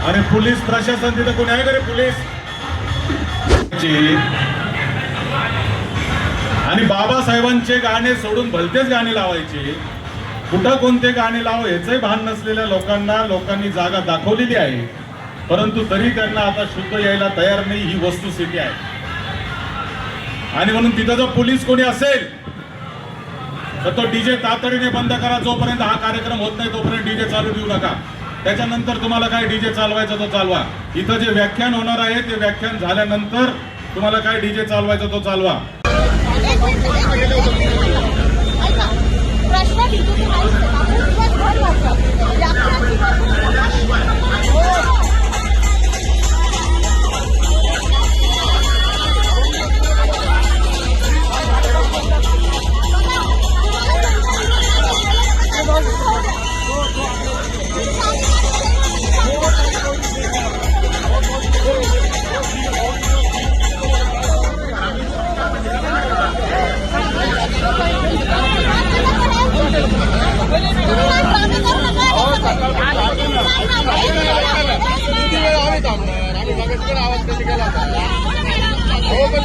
आणि पोलीस प्रशासन तिथे कोणी आहे का रे पोलीस? आणि बाबासाहेबांचे गाणे सोडून भलतेच गाणे लावायचे, कुठं कोणते गाणे लाव याचंही भान नसलेल्या लोकांनी जागा दाखवलेली आहे, परंतु तरी त्यांना आता शुद्ध यायला तयार नाही, ही वस्तुस्थिती आहे। आणि म्हणून तिथं जर पोलीस कोणी असेल तर तो डीजे तातडीने बंद करा। जोपर्यंत हा कार्यक्रम होत नाही तोपर्यंत डीजे चालू देऊ नका। त्याच्यानंतर तुम्हाला काय डीजे चालवायचा तो चालवा। इथं जे व्याख्यान होणार आहे ते व्याख्यान झाल्यानंतर तुम्हाला काय डीजे चालवायचा तो चालवा।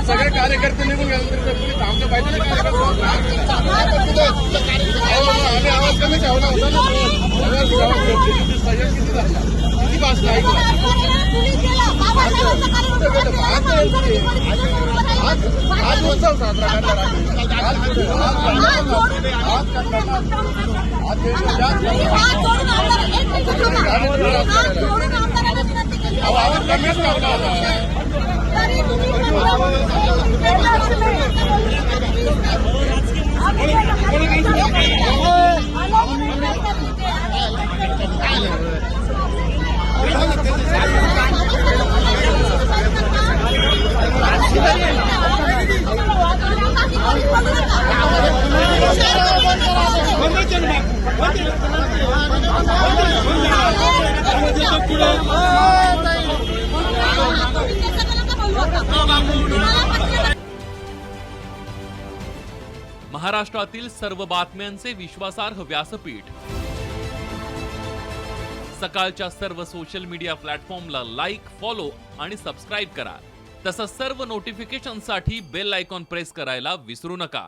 सगळे कार्यकर्ते निघून गेल्यानंतर तुम्ही थांबलं पाहिजे ना। आम्ही आवाज कमी ठेवला होता ना, किती झाला, किती वाजता ऐकला आज उत्सव साजरा आवाज कमीच लावला। महाराष्ट्रातील सर्व बातम्यांचे विश्वासार्ह व्यासपीठ, सकाळच्या सर्व सोशल मीडिया प्लॅटफॉर्मला लाईक, फॉलो आणि सबस्क्राईब करा। तसंच सर्व नोटिफिकेशनसाठी बेल आयकॉन प्रेस करायला विसरू नका।